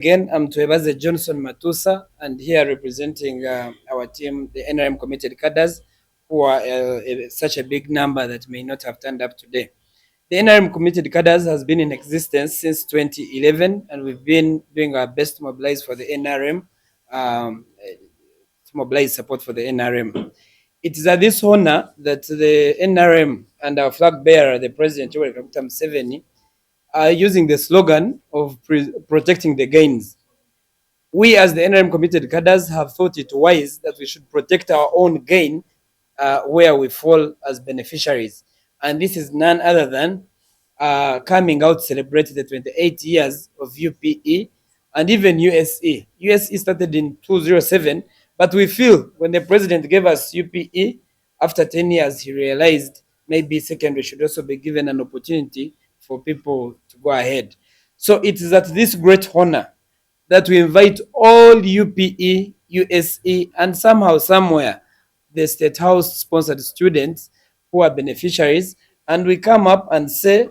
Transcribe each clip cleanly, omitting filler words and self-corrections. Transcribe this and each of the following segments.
Again, I'm Twebaze Johnson Matusa, and here representing our team, the NRM committed cadres, who are such a big number that may not have turned up today. The NRM committed cadres has been in existence since 2011, and we've been doing our best to mobilize for the NRM, to mobilize support for the NRM. It is at this honor that the NRM and our flag bearer, the President Yoweri Kaguta Museveni, are using the slogan of protecting the gains. We as the NRM committed cadres have thought it wise that we should protect our own gain where we fall as beneficiaries. And this is none other than coming out to celebrate the 28 years of UPE and even USE. USE started in 2007, but we feel when the president gave us UPE, after 10 years, he realized maybe secondary should also be given an opportunity for people to go ahead. So it is at this great honor that we invite all UPE, USE, and somehow, somewhere, the State House sponsored students who are beneficiaries, and we come up and say,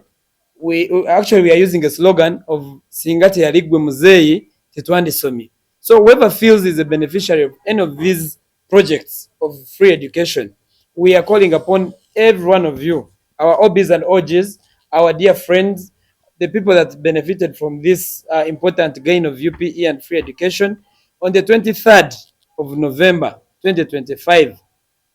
we are using a slogan of Singati Yaligwe Muzeyi Tetwandisomi. So whoever feels is a beneficiary of any of these projects of free education, we are calling upon every one of you, our OBs and OGs, our dear friends, the people that benefited from this important gain of UPE and free education on the 23rd of November 2025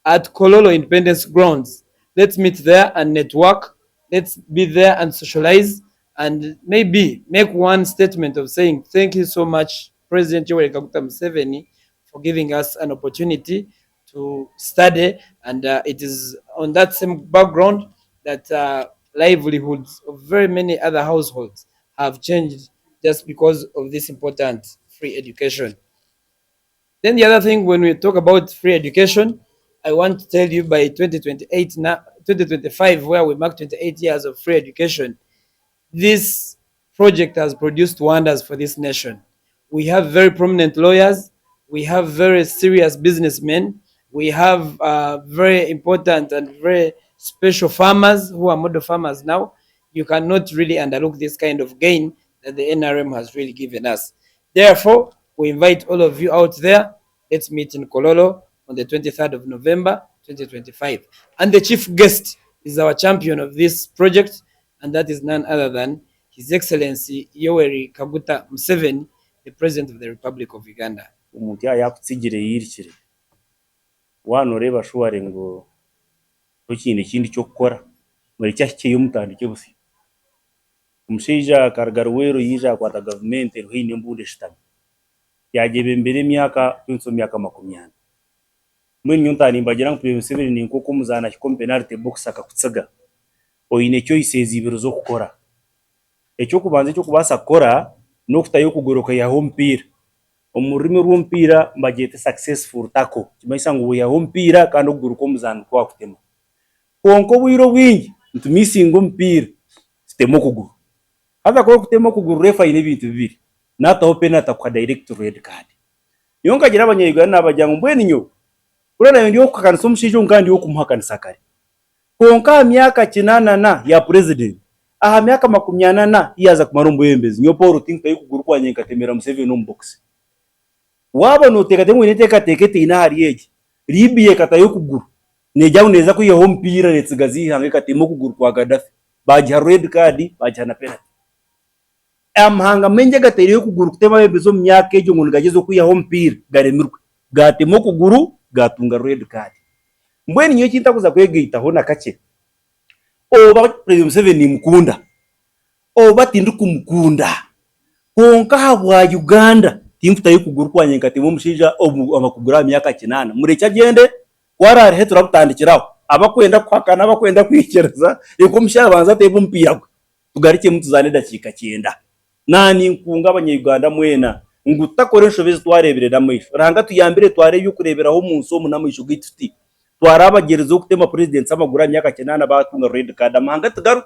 at Kololo Independence Grounds. Let's meet there and network. Let's be there and socialize and maybe make one statement of saying thank you so much, President Yoweri Kaguta Museveni, for giving us an opportunity to study. And it is on that same background that livelihoods of very many other households have changed just because of this important free education. Then the other thing, when we talk about free education, I want to tell you by 2028, now 2025, where we mark 28 years of free education, this project has produced wonders for this nation. We have very prominent lawyers, we have very serious businessmen, we have very important and very special farmers who are model farmers now. You cannot really underlook this kind of gain that the NRM has really given us. Therefore, we invite all of you out there. Let's meet in Kololo on the 23rd of November 2025. And the chief guest is our champion of this project, and that is none other than His Excellency Yoweri Kaguta Museveni, the President of the Republic of Uganda. Umuntu yakutsigire yirikire wano reba shuware ngo ikindi cyo gukora muri cyashye umutandike busi umusija kargarwero yija kwa government ruhini mbunde shitami yagebe mbere myaka 20 muri nyuntani mbagira ngo Museveni ni nkoko muzana penalty box akakutsaga oyine cyo isezi ibiro zo gukora ecyo kubanze cyo kubasa kora no kutayo kugoroka ya hompira umurimo rw'umpira mbagete successful tako kimayisa ngo ya hompira kandi uguruko muzana kwa kutema konko bwiro bwingi ntumisingo mpira sitemo kuguru hata ko kutema kuguru refa ine bintu bibiri nata penalty kwa direct red card yonka gira abanyayuganda n'abajyango mbweni nyo urana ndiyo kukanso mushijo ngandi yo kumuhakana sakari konka myaka kinana ya president aha myaka 80 yaza kumarumbo yembezi nyo Paul think tayi kuguru kwa nyenka temera Museveni no box waba no teka temwe neteka tekete ina hariyeje libiye katayo kuguru nejamu neza kuye hompira netsigazi hange katemo kuguru kwa Gaddafi baje red card baje na penalty amhanga menje gateriyo kuguru kutema bebezo myaka ejo ngo ngagezo kuye hompira garemirwe gatemo kuguru gatunga red card mbweni nyo kinta kuza kwegita hona kake oba President Museveni mukunda oba tindu kumukunda konka habwa Uganda timfuta yukuguru kwa nyenkati mu mushija amakugura myaka 8 murecha gende warare he turabutandikiraho abakwenda kwakana abakwenda kwikereza yuko mushya banza tebo mpira tugarike mutuzane dakika 9 nani nkunga abanyuganda mwena ngutakoresho beze twarebere namuisho ranga tuyambire tware yukureberaho munso mu namuisho gituti twarabagerezo kutema president amagura myaka 9 batunga red card amanga tugaru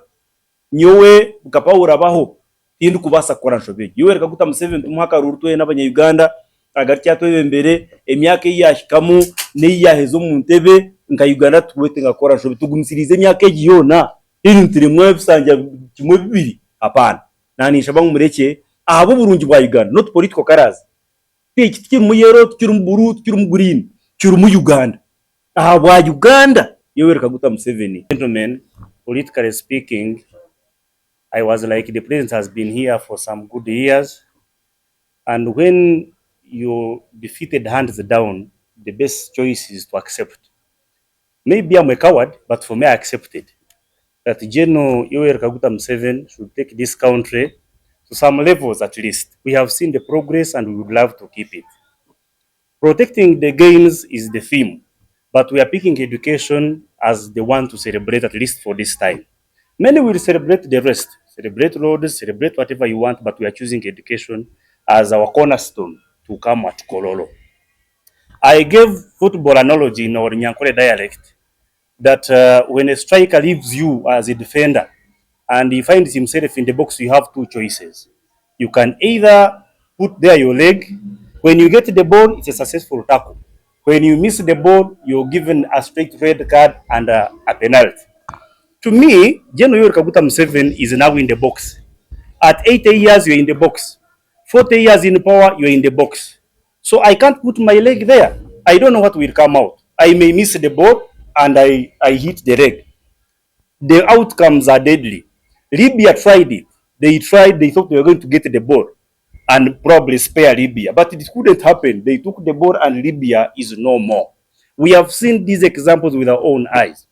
nyowe ukapawura baho tindu kubasa kora nshobe Yoweri Kaguta Museveni tumuhaka rurutwe n'abanyuganda agartya twebe mbere emyaka yashikamu neyahezo mu ntebe nka Uganda tuwete ngakora nshobe tugumisirize emyaka yona iri ntire mwe bisanja kimwe bibiri apana nani shaba mureke abo burungi bwa Uganda, not political colors. Kiri mu yero, kiri mu buru, kiri mu green, kiri mu Uganda. Bwa Uganda, Yoweri Kaguta Museveni. Gentlemen, politically speaking, I was like, the president has been here for some good years. And when you defeated hands down, the best choice is to accept. Maybe I'm a coward, but for me, I accepted that General Yoweri Kaguta Museveni should take this country to some levels at least. We have seen the progress and we would love to keep it. Protecting the gains is the theme, but we are picking education as the one to celebrate, at least for this time. Many will celebrate the rest, celebrate roads, celebrate whatever you want, but we are choosing education as our cornerstone to come at Kololo. I gave football analogy in our Nyankole dialect that when a striker leaves you as a defender and he finds himself in the box, you have two choices. You can either put there your leg. When you get the ball, it's a successful tackle. When you miss the ball, you're given a straight red card and a penalty. To me, General Yoweri Kaguta Museveni is now in the box. At 80 years, you're in the box. 40 years in power, you're in the box. So I can't put my leg there. I don't know what will come out. I may miss the ball and I hit the leg. The outcomes are deadly. Libya tried it. They thought they were going to get the ball and probably spare Libya. But it couldn't happen. They took the ball and Libya is no more. We have seen these examples with our own eyes.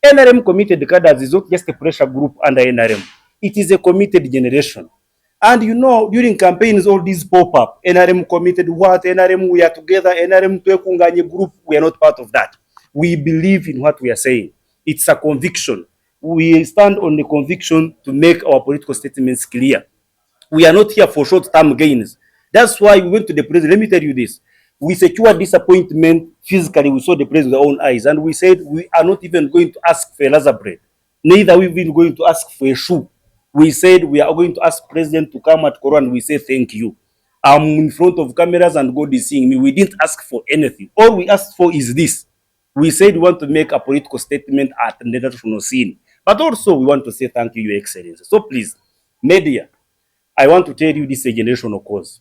NRM committed cadres is not just a pressure group under NRM. It is a committed generation. And you know, during campaigns, all these pop up. NRM committed what? NRM, we are together. NRM Twekunganye group, we are not part of that. We believe in what we are saying. It's a conviction. We stand on the conviction to make our political statements clear. We are not here for short-term gains. That's why we went to the president. Let me tell you this. We secured disappointment physically. We saw the president with our own eyes. And we said we are not even going to ask for a Lazar bread. Neither are we even going to ask for a shoe. We said we are going to ask president to come at Quran. We say thank you. I'm in front of cameras and God is seeing me. We didn't ask for anything. All we asked for is this. We said we want to make a political statement at the national scene. But also we want to say thank you, Your Excellency. So please, media, I want to tell you this is a generational cause.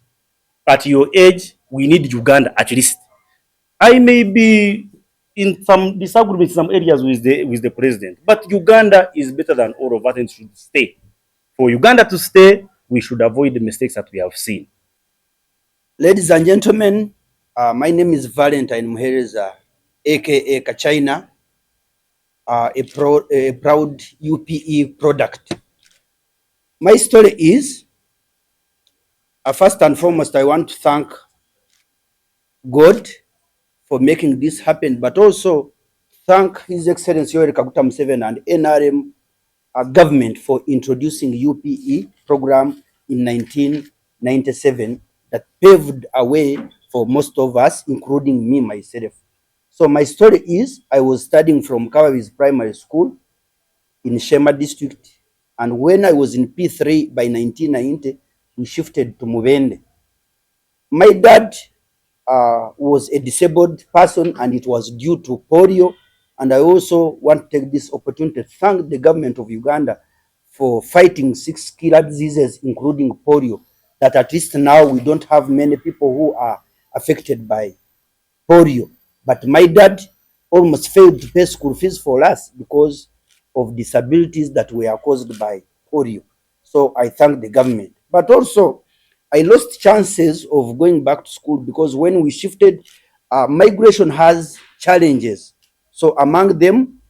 At your age, we need Uganda at least. I may be in some disagreement in some areas with the president, but Uganda is better than all of us and should stay. For Uganda to stay, we should avoid the mistakes that we have seen. Ladies and gentlemen, my name is Valentine Muhereza, aka Kachina, a proud UPE product. My story is, first and foremost, I want to thank God for making this happen, but also thank His Excellency Yoweri Kaguta Museveni and NRM government for introducing UPE program in 1997 that paved a way for most of us, including me myself. So my story is, I was studying from Kawavi's Primary School in Shema district, and when I was in P3 by 1990, we shifted to Mubende. My dad was a disabled person, and it was due to polio. And I also want to take this opportunity to thank the government of Uganda for fighting 6 killer diseases, including polio, that at least now we don't have many people who are affected by polio. But my dad almost failed to pay school fees for us because of disabilities that were caused by polio. So I thank the government. But also, I lost chances of going back to school because when we shifted, migration has challenges. So among them,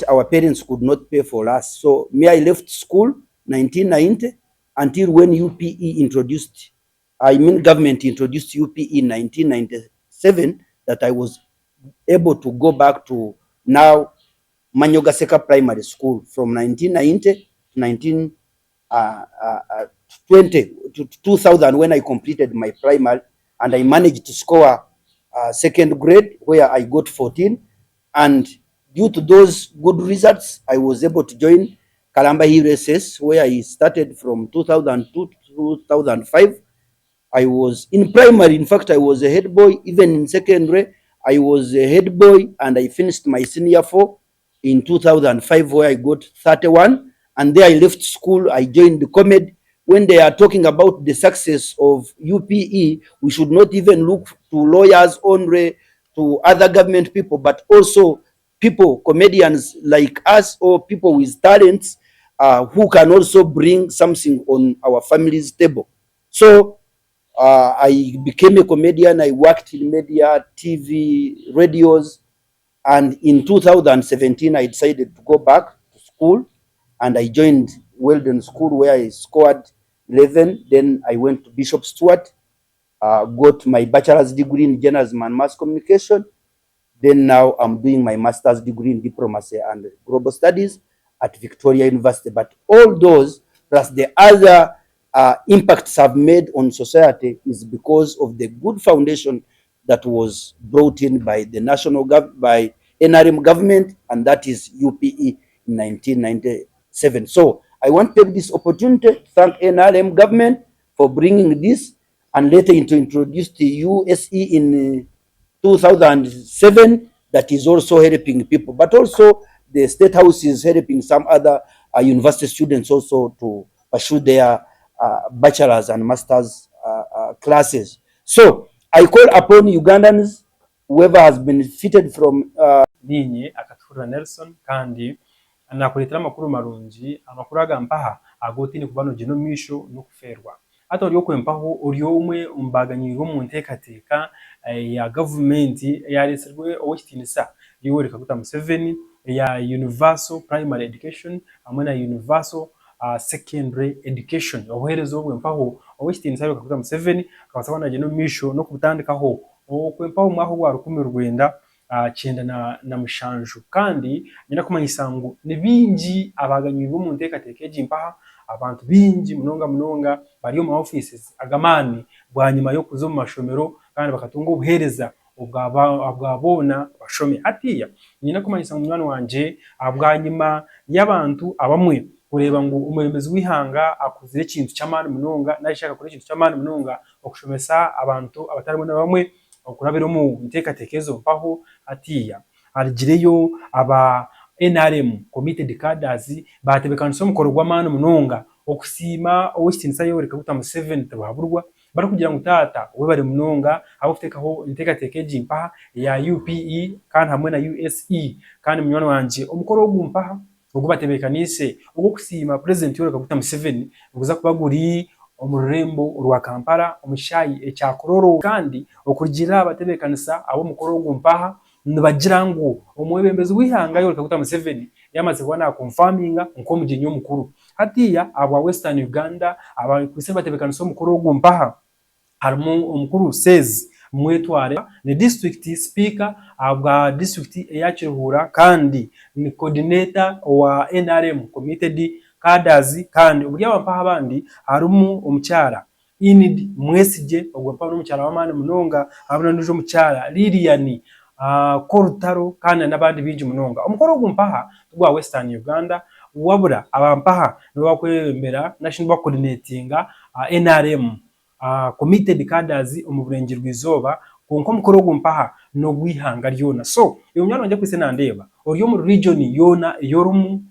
our parents could not pay for us. So me, I left school 1990 until when government introduced UPE in 1997, that I was able to go back to now Manyogaseka Primary School from 1990 to 2000, when I completed my primary, and I managed to score second grade where I got 14. And due to those good results, I was able to join Kalamba USS, where I started from 2002 to 2005. I was in primary. In fact, I was a head boy. Even in secondary, I was a head boy, and I finished my senior 4 in 2005, where I got 31. And there I left school. I joined the COMED, when they are talking about the success of UPE, we should not even look to lawyers only, to other government people, but also people, comedians like us, or people with talents who can also bring something on our family's table. So I became a comedian. I worked in media, TV, radios, and in 2017, I decided to go back to school, and I joined Weldon School, where I scored 11. Then I went to Bishop Stuart, got my bachelor's degree in journalism and mass communication. Then now I'm doing my master's degree in diplomacy and global studies at Victoria University. But all those, plus the other impacts I've made on society, is because of the good foundation that was brought in by the by NRM government, and that is UPE in 1997. So I want to take this opportunity to thank NRM government for bringing this, and later to introduce the USE in 2007, that is also helping people, but also the State House is helping some other university students also to pursue their bachelor's and master's classes. So I call upon Ugandans, whoever has benefited from ninye akatufurira Nelson kandi nakuletera amakuru marungi amakuru agampaha agotini kubano jino misho no kuferwa ati ori okwempaho ori omwe umbaganyirwa mu ntekateka ya government yareserwe owitinisa Yoweri Kaguta Museveni ya universal primary education hamwe na universal secondary education obuherezo obwempaho owitinisa Yoweri Kaguta Museveni akabasabana jino misho no kubutandikaho okwempaho mwaho gwa 10 cyenda na mushanju kandi nyina kumanyisa ngo ni bingi abaganyirwa mu ntekateka ejimpaha abantu bingi munonga bari mu offices agamani bwanyuma yo kuzo mu mashomero kandi bakatunga obuhereza obwabona bashome hatiya nyina kumanyisa ngo mwana wanje abwanyuma y'abantu abamwe kureba ngo umuremezi wihanga akuzire ikintu cy'amani munonga nashaka kuri ikintu cy'amani munonga okushomesa abantu abatarimo na bamwe okurabira mu ntekateka mpaho hatiya arigireyo aba NRM committed cadres batebekanso mukoro gw'amani munonga okusima owistinisa Yoweri Kaguta Museveni tababurwa bari kugira ngo tata we bari munonga abo futekaho intekateka ejimpaha ya UPE kandi hamwe na USE kandi munywani wanje omukoro ogumpaha ogubatebekanise okusima president Yoweri Kaguta Museveni uguza kubaguri omurembo rwa Kampala omushayi ekyakororo kandi okugira abatebekanisa abo mukoro ogumpaha nibagira ngo omwebembezi wihanga Yoweri Kaguta Museveni yamaze kubona confirminga nko mugenyo mukuru hatiya aba Western Uganda aba kwise batebekanisa omukoro ogumpaha harimo omukuru says mwetware ni district speaker abwa district eyakirihura kandi ni coordinator wa NRM committed cadres kandi uburi abampaha bandi harimo omucyara inid mwesije ogwampaha n'omucyara w'amani munonga abona n'ujo mucyara Lilian Korutaro kandi nabandi bingi munonga omukoro ogumpaha gwa Western Uganda wabura abampaha no bakwemera national coordinatinga NRM committed cadres omuburengi rwizoba konko mukoro ogumpaha no gwihanga ryona so iyo mwana wanje kwise nandeba oriyo mu region yona yorumu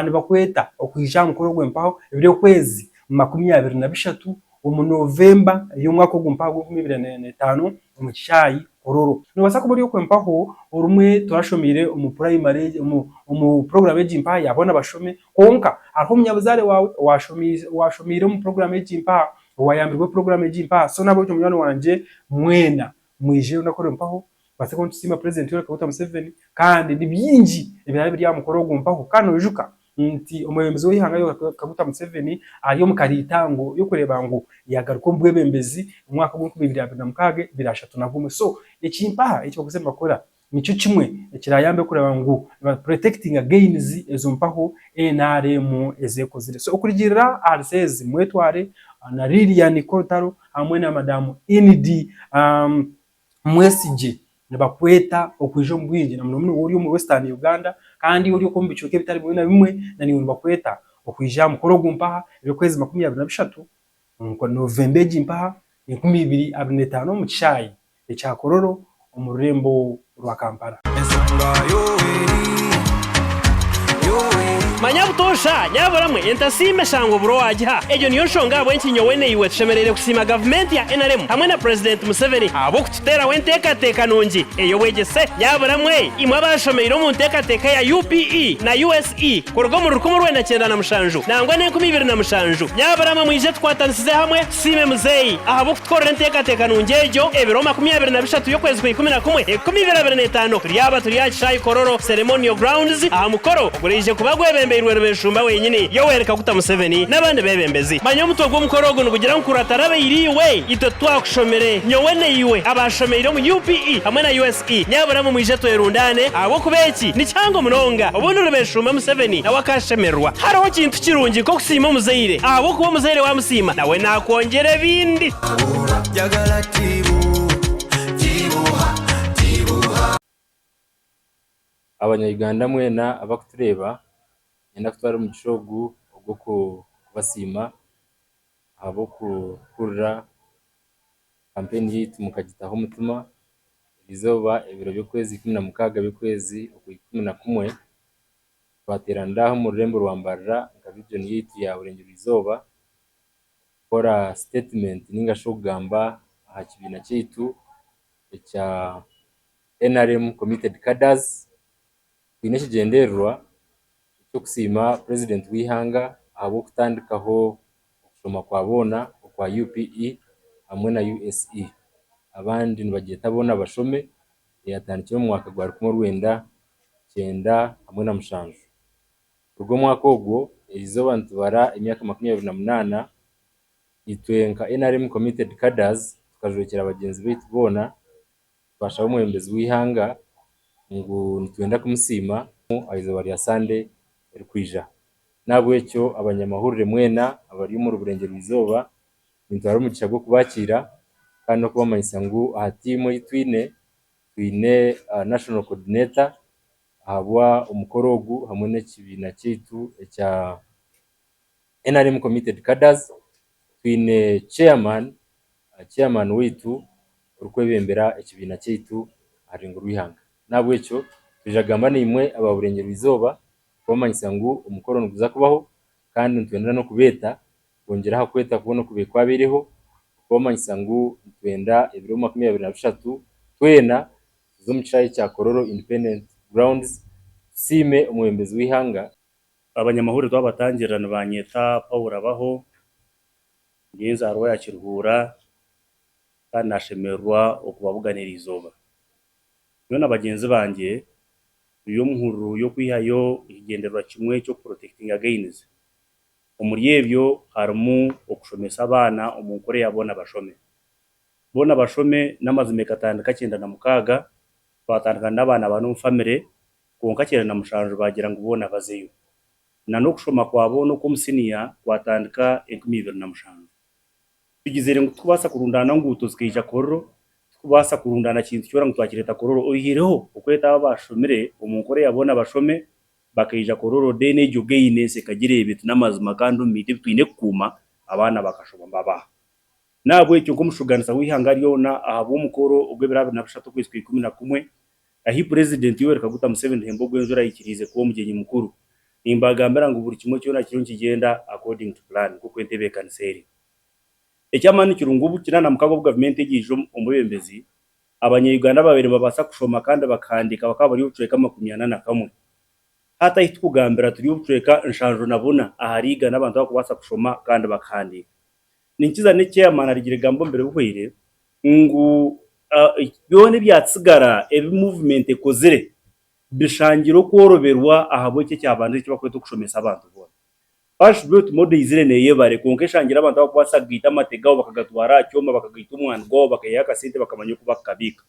ni bakweta okwijja mukoro ogwempaho ebyo kwezi 23 mu November y'umwaka ogumpaho 2025 mu Kishayi ororo nibasa kubori okwempaho orumwe turashomire mu primary mu program ejimpaha yabona bashome konka aho munyabuzare wawe washomire mu program ejimpaha wayambirwe program ejimpaha so nabo cyo munywani wanje mwena mwije unakore mpaho base ko nsima president Yoweri Kaguta Museveni kandi ni byingi ebirabe bya mukoro ogumpaho kandi ojuka nti omwebembezi wihanga Yoweri Kaguta Museveni ariyo mukaritango yo kureba ngo yagaruko mbwebembezi umwaka wa 2026 birashatu nagume so ekimpaha ekyo kusemba bakora nico kimwe ekirayambe kureba ngo protecting against ezo mpaho NRM ezekozire so okurigirira RCS mwetware na Lilian Korutaro hamwe na madamu Inid mwesije nibakweta okwijo mbwingi na muno uri mu Western Uganda kandi uri ko mbicuke bitari bimwe na bimwe na niwe bakweta okwija mukoro gumpaha byo kwezi 23 mu November jimpaha 2025 mu Kishayi ekyakororo omurembo rwa Kampala. manya butosha nyabaramwe entasime shango bro wajya ejo niyo shonga abwenki nyowene iwe tushemerere kusima government ya NRM hamwe na president Museveni abo kututera wenteka teka nungi eyo wegese nyabaramwe imwe abashomeiro mu nteka teka ya UPE na USE kurugo mu rukumu rwenda cyenda na mushanju nangwa ne 2007 nyabaramwe mwije twatansize hamwe sime muzeyi abo kutkorera nteka teka nungi ejo ebiro 23 yo kwezi kwa 11 2025 turiyaba turiyachishayi kororo ceremonial grounds aha mukoro ugurije kubagwebembeirwe beshumba wenyine yo wereka kuta Museveni nabandi bebembezi manyo mutwe gwo mukoro guno kugira nkuratarabe iriwe ito twakushomere nyowene iwe abashomeire mu UPE hamwe na USE nyabaramwe mwije twerundane abo kubeki ni cyango munonga ubundi rubeshumba Museveni nawe akashemerwa hariho kintu kirungi ko kusima muzeire abo kuba muzeire wa musima nawe nakongere bindi jagala abanyayuganda mwena abakutureba nyenda kutwara mu gishogu ubwo kubasima abo kurura kampeni yitu mukagitaho umutima bizoba ibiro byo kwezi 16 by'ukwezi 11 twateraniraho mu rurembo rwambarira nga region yitu ya Burengero izoba kora statement ningasho kugamba aha kibina cyitu cya NRM committed cadres kwinesha genderwa cyo kusima president wihanga abo kutandikaho kushoma kwabona kwa UPE hamwe na USE abandi nibagiye tabona bashome yatandikira mu mwaka gwa 19 hamwe na mushanju urwo mwaka ogwo izo bantu bara imyaka 28 itwenka NRM committed cadres tukajokera abagenzi bitu bona twashaba umwembezi wihanga ngo nitwenda kumusima aizo bari ya Sunday erikwija nabwecyo abanyamahurire mwena abari mu Burengero izoba nitwara umugisha gwo kubakira kandi no kubamanyisa ngo aha timu yitwine national coordinator habwa umukorogu hamwe n'ekibina cyitu cya NRM committed cadres twine chairman witu urukwebembera ekibina cyitu aringo rwihanga nabwecyo tujagamba nimwe ababurengero izoba kubamanyisa ngo umukoro nukuza kubaho kandi ntwenda no kubeta bongeraho kweta kubona kubekwa biriho kubamanyisa ngo ntwenda ibiro 23 twena zo mu cyayi cya Kororo Independent Grounds sime umwembezi wihanga abanyamahuriro twabatangirana banyeta Paul abaho ngenza arwa ya Kiruhura kandi nashemerwa okubabuganira izoba none abagenzi banje iyo nkuru yo kwihayo igenderwa kimwe cyo protecting against umuryebyo harimo okushomesa abana umunkore yabona bashome n'amazime katandika 96 twatandika n'abana bano mu family konka 96 bagira ngo ubona bazeyo na no kushoma kwabo no kumusiniya twatandika 2005 tugizere ngo twabasa kurundana ngo utuzikija kororo twabasa kurundana kintu cyora ngo twakireta kororo oyireho ukweta abashomere umunkore yabona bashome bakija kororo dene jogeine se kagire bitu n'amazima kandi umite twine kuma abana bakashoma baba nabwo icyo ko mushuganisa wihangariyo na ahabo umukoro ubwe birabe na 3 kwezi 11 ahi president yowereka guta Museveni hembo gwenzura ikirize ko mugenyi mukuru imbagambera ngo buri kimwe cyo na kirungi kigenda according to plan kuko entebe kanseri ecyamani kirungubu kinana mukago government egijo umubembezi abanyayuganda babere babasa kushoma kandi bakandika bakaba ari uceka 21 hata itukugambira turi uceka nshanjo nabona ahariga n'abantu bakubasa kushoma kandi bakandika ninkiza n'ecyamani arigire gambo mbere buhwire ngo yone byatsigara ebi movement ekozere bishangiro kworoberwa ahaboke cyabanje cy'abakwete kushomesa abantu bona ashbut mode izire neye bare konke shangira abantu bakubasa gita amategaho bakagatwara cyoma bakagita umwana go bakayaka sente bakamanyo kubakabika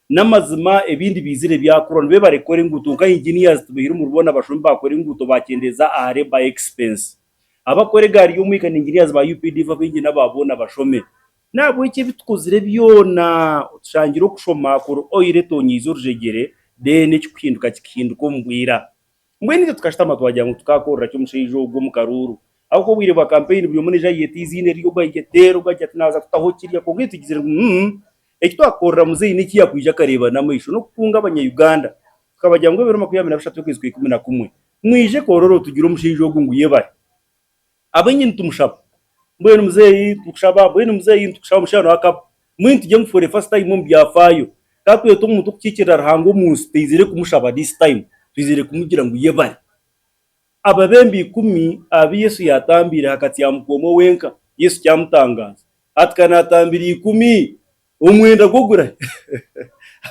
n'amazima ebindi bizire byakurona be barekore ngutunka engineers tubihira mu rubona bashumba bakore nguto bakendeza ahare by expense abakore gari yo mwika engineers ba UPD babingi nababona bashome nabo iki bitukuzire byona ushangiro kushoma ko oire tonyizo rujegere dene cyukinduka kikinduko mbwira mwene tukashitama twajya ngo tukakorera cyo mushijo ubwo mu karuru aho ko bwire ba campaign byo muri jaye tizine riyo bayetero gajya tunaza tutaho kiriya ko ngitugizire eki twakorera muzeyi niki yakwija kareba namayisho no kupunga abanyayuganda tukabajya ngo 2023 kwezi 11 mwije kororo tugira umushinjo gunguye bari abenye ntumushaba mbwenu mzeyi tukushaba mbwenu mzeyi tukushaba mushano akapa mwini tujye for the first time mu byafayo katwe to muntu kukikira rahango munsi tizire kumushaba this time tizire kumugira ngo yebare ababembi 10 abi Yesu yatambira hakati ya mukomo wenka Yesu cyamutangaza atkanatambira 10 umwenda gugura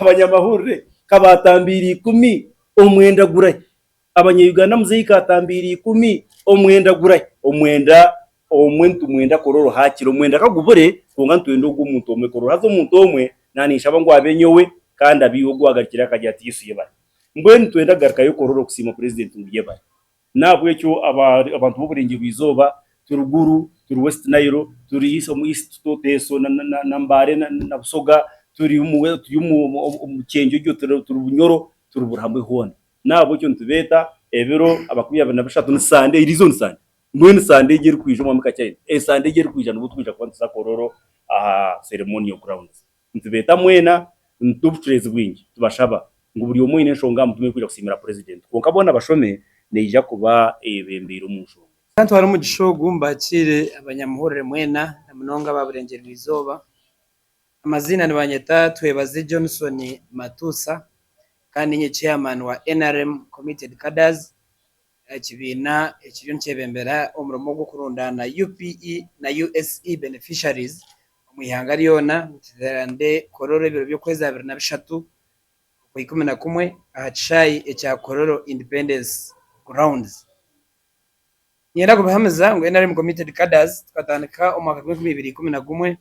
abanyamahurire kabatambira 10 umwenda gura abanyayuganda muzeyi katambira 10 umwenda gura umwenda kororo hakiro umwenda kagubure kunga ntwendo gumuntu omwe kororo hazo umuntu omwe nanisha bango abenyowe kandi abiwo guhagarikira akajya ati Yesu yebare mbweni twenda garuka yo kororo kusima president ngiyebare nabwe cyo abantu b'uburenge bwizoba turuguru turi West Nile turi mu East Toteso na Mbare na Busoga turi mu Cyenjo cyo turi Bunyoro turi Burambe hone nabo cyo ntubeta ebero abakuya na bashatu nsande irizo nsande mbweni sande gere kwije mu mikacyane sande gere kwije no twija kwantsa kororo ceremonial grounds ntubeta mwena ntubutreze bwingi tubashaba ngo buri umwe nshonga mutume kwija kusimira president konka bona bashome neja kuba ebembira umusho kandi wari mu gishogu mbakire abanyamuhorere mwena na munonga baburengera bizoba amazina ni banyeta twebaze Johnson Matusa kandi nye chairman wa NRM committed cadres kibina ekiriyo nchebembera umuromo gwo kurundana UPE na USE beneficiaries umuyanga ryona ntirande kororo ibiro byo kweza 2023 ku 11 ahacayi echa kororo independence grounds nyenda kubahameza ngo NRM committed cadres tukatandika umwaka wa 2011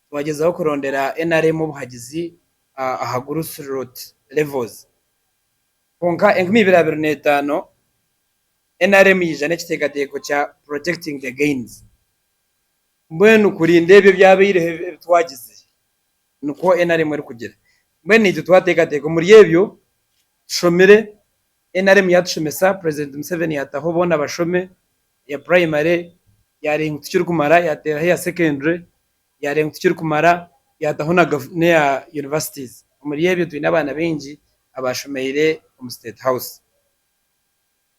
twagezaho kurondera NRM ubuhagizi ahagurus route levels konka 2025 NRM yijane kitegateko cha protecting the gains mbwenu kurinde ibyo byabire twagize nuko NRM ari kugira mbwenu icyo twategateko muri yebyo shomere NRM yatushomesa President Museveni yataho bona bashome ya primary yari ngukiri kumara yatera ya secondary yari ngukiri kumara yataho na ya universities muri yebyo twina abana benji abashomeire mu State House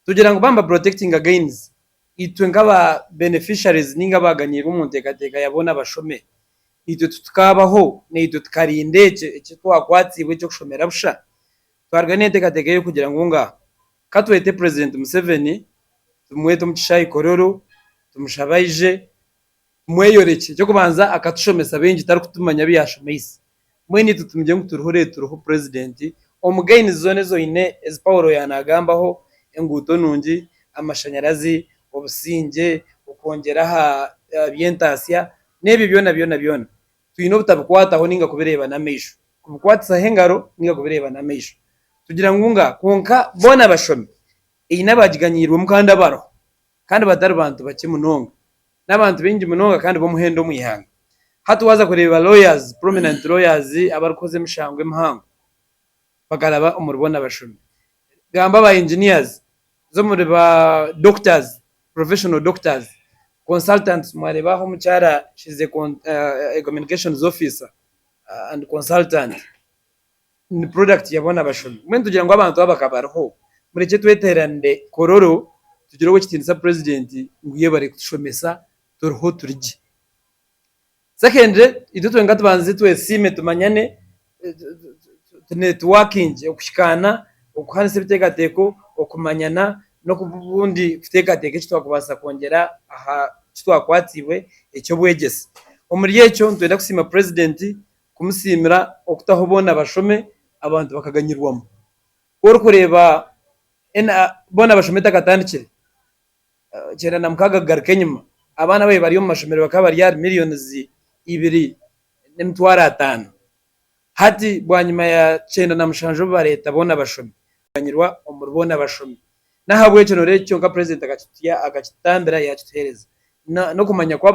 tugira ngo bamba protecting against itwe ngaba beneficiaries ninga baganyira umuntu egateka yabona bashome itwe tukabaho n'itwe tukarinde icyo twakwatsiwe cyo kushomera busha twargane egateka yo kugira ngo nga katwete President Museveni tumwete mucishayi kororo tumushabaije mweyoreke cyo kubanza akatushomesa benji tari kutumanya biyashomese mweni tutumye nguturuhure turuho president omugaini zone zoine as Paulo yanagambaho enguto nungi amashanyarazi obusinge ukongeraha bientasia nebi byona twino butabukwataho ninga kubireba na meisho kubukwatsa hengaro ninga kubireba na meisho tugira ngunga konka bona bashome iyi nabagiganyirwa mukanda baro kandi batari bantu bake munonga n'abantu bengi munonga kandi bo muhendo mwihanga hatu waza kureba lawyers prominent lawyers abarukoze mushangwe muhango bagaraba umurubona bashome gamba ba engineers zo muri ba doctors professional doctors consultants mwarebaho mucyara shize communications officer and consultant ni product yabona bashome mwe tugira ngo abantu babakabarho mureke tweterande kororo tugira ngo kitindisa president nguye bari kushomesa turho turije second idutwe ngatubanze twesime tumanyane networking okushikana okuhanise bitegateko okumanyana no kubundi bitegateke kitwa kubasa kongera aha kitwa kwatiwe ecyo bwegese omuri yecho ntwenda kusima president kumusimira okutahobona bashome abantu bakaganyirwamo kor kureba bona bashome takatandikire cyera namkaga garkenyuma abana baye bari mu mashomero bakaba yari millions 2 n'emitwara 5 hati bwanyuma ya cyenda na mushanjo ba leta bona bashome banyirwa umurubona bashome nahabwe cyo cyo nga president agakitambira yakitereza no kumanya kwa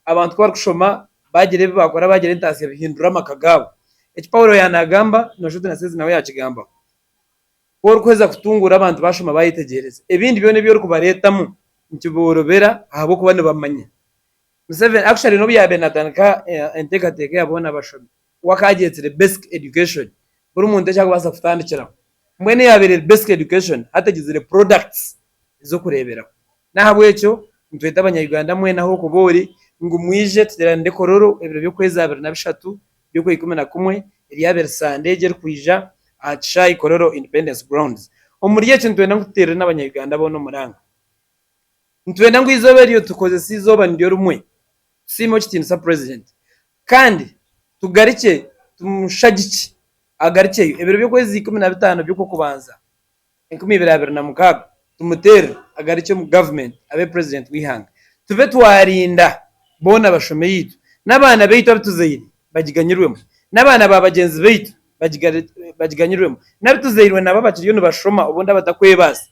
abantu kwa kushoma bagire bakora bagire intasi bihindura makagabo eki Paulo yanagamba no shote nasezi nawe yakigamba ko kweza kutungura abantu bashoma bayitegereza ebindi byone byo kubaretamu ntiborobera ahabo kubane bamanya Museveni actually no byabe natanka entekateke yabona bashome wakagetire basic education buri muntu cyangwa basa kutandikira mwene yabere basic education hatagizire products zo kurebera nahabwe cyo ntweta abanyarwanda mwene aho kubori ngo mwije tugerande kororo ebiro byo kwezi 23 byo ku 11 iriabere sandege kwija acha ikororo independence grounds umuriye cyo ntwenda ngutere n'abanyarwanda bono muranga ntwenda ngo izobe riyo tukoze sizoba ndiyo rumwe simo kitintu sa president kandi tugarike tumushagiki agarike ebiro byo kwezi 15 byo kubanza 2026 tumutere agarike mu government abe president wihanga tuve twarinda bona bashome yitu nabana beitu abituzeyire bagiganyirwemo nabana babagenzi beitu bagiganyirwemo nabituzeyirwe nababakiriyo no bashoma ubonda batakwebase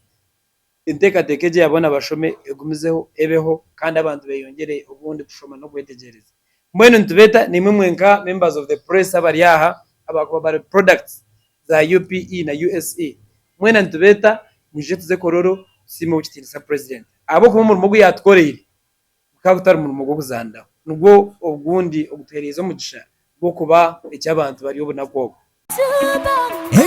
inteka tekeje yabona bashome egumizeho ebeho kandi abantu beyongere ubundi kushoma no kwetegereza mwene ntubeta ni mwenka members of the press abariyaha abakobare products za UPE na USA mwene ntubeta muje tuze kororo simo ukitirisa president abo kuma mu mugu yatkoreye kakutari mu mugu kuzanda nubwo ubundi ogutereza umugisha bwo kuba icyabantu bari ubona ko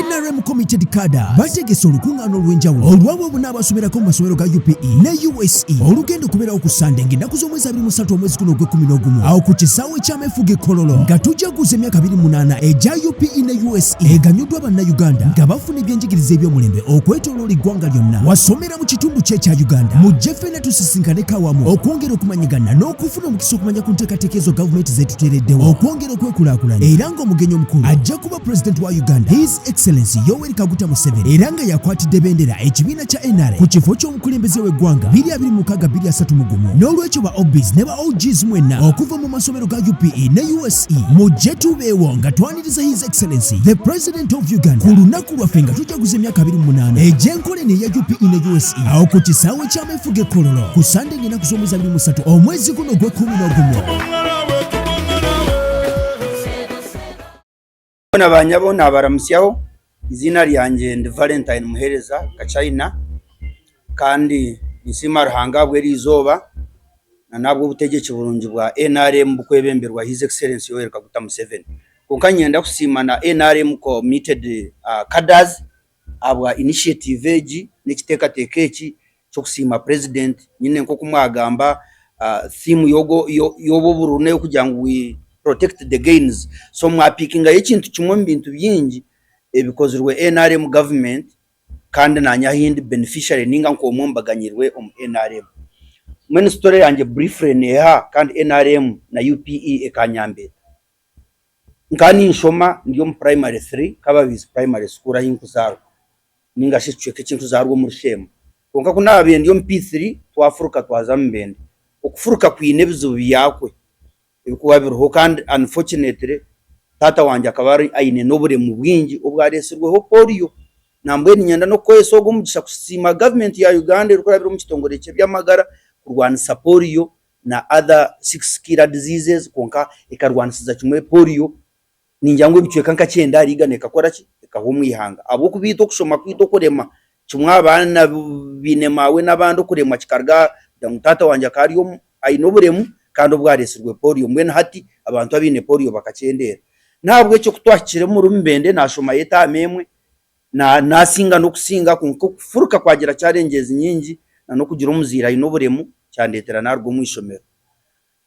NRM Committed Kada bategese olukungano lw'enjawulo olwabo n'abasomera ko masomero ga UPE ne USE olugendo kubera okusandenge nakuzo mwezi 23 omwezi kuno gwe 11 aho ku kisawe ky'amefuge kololo nga tujaguze emyaka 28 eja UPE ne USE eganyuddwa banna Uganda nga bafuna ebyenjigiriza eby'omulembe okwetoloola eggwanga lyonna wasomera mu kitundu kya Uganda mu jefene tusisinkane kawamu okwongera okumanyigana n'okufuna omukisa okumanya ku nteekateeka ezo gavumenti zetuteereddewo okwongera okwekulaakulanya era ng'omugenyi omukulu ajja kuba president wa Uganda His Excellency Yoweri Kaguta Museveni era nga yakwatidde bendera ekibiina kya NRM ku kifo ky'omukulembeze w'eggwanga 2026 n'olwekyo ba OBs ne ba OGs mwenna okuva mu masomero ga UPE ne USE mujje tubeewo nga twaniriza His Excellency the President of Uganda ku lunaku lwaffe nga tujaguza emyaka 28 egy'enkole ne ya UPE ne USE aho ku kisaawe ky'amefuge kololo ku Sande ng'ennaku z'omwezi 23 omwezi guno gwe 11 Banyabo nabaramusyaho izina lyanjye ndi Valentine Muhereza Kachina kandi nisima ruhanga bweri izoba na nabwo butegeke burungi bwa NRM bukwebemberwa His Excellency Yoweri Kaguta Museveni konka nyenda kusima na NRM committed cadres abwa initiative eji n'ekiteka tekeki cyo kusima president nyine nko kumwagamba theme yobo burune yo kugira ngo protect the gains so mwapikinga ekintu kimwe mu bintu byingi ebikozirwe NRM government kandi nanyahindi beneficiary ninga nko mumbaganyirwe NRM mwene story yanjye briefly neha kandi NRM na UPE ekanyambe nkani nshoma ndiyo mu primary 3 kababizi primary school ahinkuzaro ninga shicweke kintu zarwo mu rushema konka kunabe ndiyo mu P3 twafuruka twazambende okufuruka kwinebizo byakwe ibikuba biruho kandi unfortunately tata wanje akabari aine nobure mu bwingi ubwaresirweho polio nambwe ninyanda no kwesogo mugisha kusima government ya Uganda rukorabira mu kitongore cye byamagara kurwanisa polio na other 6 killer diseases konka ikarwanisiza kimwe polio ninjangwe bicweka nkacenda rigane kakora ki kahumwihanga abo kubito kushoma kwito kurema kimwe abana binemawe nabando kurema kikarga ndamutata wanje akariyo ainoburemu kandi ubwaresirwe polio mwene hati abantu abine polio bakacendera ntabwo cyo kutwakire mu rumbende nashoma yeta memwe na nasinga no kusinga kufuruka kwagira challenges nyingi na no kugira umuzira inoburemu cyandetera narwo mwishomero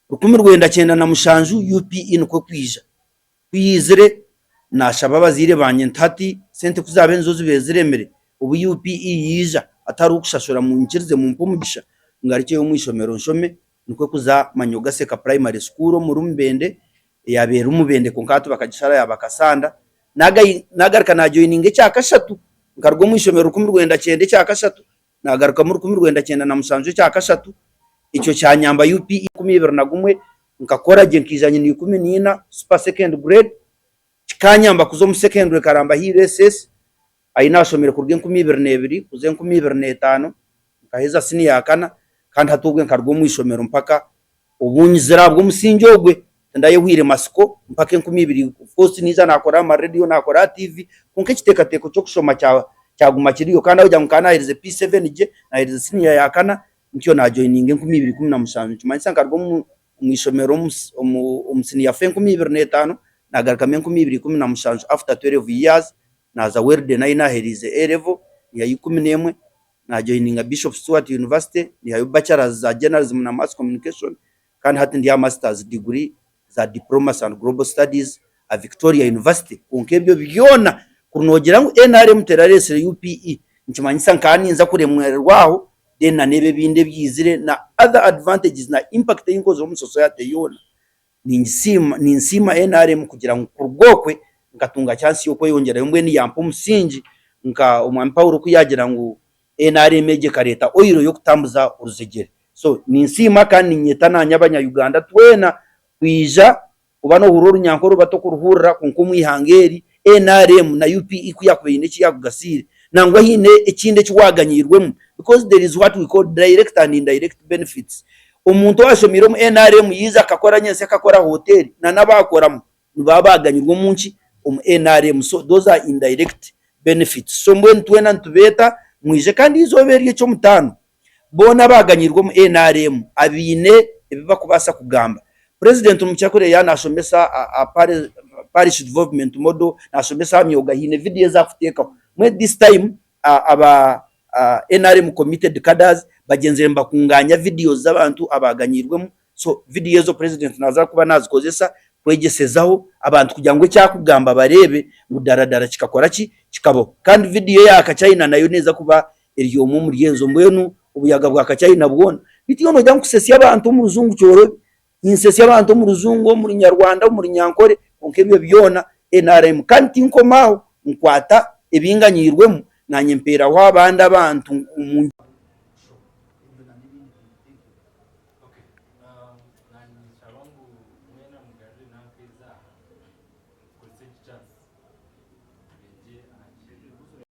rukumi rwenda cyenda na mushanju UPE nuko kwija kwizire nashaba bazire banye ntati sente kuzabe nzozi beziremere ubu UPE yija atari ukushashura mu nkirize mu mpumugisha ngarike yo mwishomero nshome nuko kuza manyoga seka primary school mu rumbende yabera umubende konkatu bakagishara yabakasanda nagaruka na joining cyakashatu ngarwo mwishomero 19 cyakashatu nagaruka mu 19 na musanzu cyakashatu icyo cyanyamba UPE 2021 nkakora je nkizanye ni 14 super second grade kikanyamba kuzo mu secondary karamba HSS ayinashomera kurwe 2022 kuze 2025 nkaheza sini yakana kandi hatubwe nkarwo mwishomero mpaka ubunyizira bwo musinjogwe ndaye hwire masiko mpaka 2022 post niza nakora ama radio nakora TV kunke kitekateko cyo kushoma cyaguma kiriyo kandi ajya mukana irize P7 je na irize sini yakana nicyo na joining 2017 cyumanyisa nkarwo mwishomero umusini ya 2025 nagaruka 2017 after 12 years naza werde nayo naherize A level ya 11 na joininga Bishop Stuart University ni hayo bachelors za journalism na mass communication kandi hati ndi ya masters degree za diplomas and global studies a Victoria University kunkebyo byona kunogera ngo NRM terarese UPE nchimanyisa nkani nza kuremwerwaho then na nebe binde byizire na other advantages na impact y'inkozo mu society yona ni nsima NRM kugira ngo kurgokwe ngatunga chance yo kweyongera yombwe ni yampo musingi nka umwami Paulo kuyagira ngo NRM eje kareta oiro yo kutambuza uruzegere so ni nsima kandi nyetana nyabanya Uganda twena kwija ubano hururu nyankoro bato kuruhurira kunkumwihangeri NRM na UPE kuyakubine kiyakugasire nangwa hine ekinde kiwaganyirwemo because there is what we call direct and indirect benefits umuntu washomira mu NRM yiza akakora nyense akakora hotel na nabakoramo babaganyirwa munci NRM so those are indirect benefits so mbwe ntwena ntubeta mwije kandi izoberiye cyo mutano bona baganyirwa mu NRM abine ebiba kubasa kugamba president umucyakore yanashomesa parish development model nashomesa myoga hine video za futeka mwe this time aba NRM committed cadres bagenzere mbakunganya videos z'abantu abaganyirwemo so video zo president naza kuba nazikozesa kwegesezaho abantu kugira ngo cyakugamba barebe mudaradara kikakora kikabo kandi video yaka China nayo neza kuba eriyo mu muriyenzo mbwenu ubuyaga bwa China bwona bitiyo no jankusesi abantu mu ruzungu cyoro insesi abantu mu ruzungu muri Nyarwanda muri Nyankore onkebyo byona NRM kandi inkomaho nkwata ebinganyirwemo nanye mpera wabanda abantu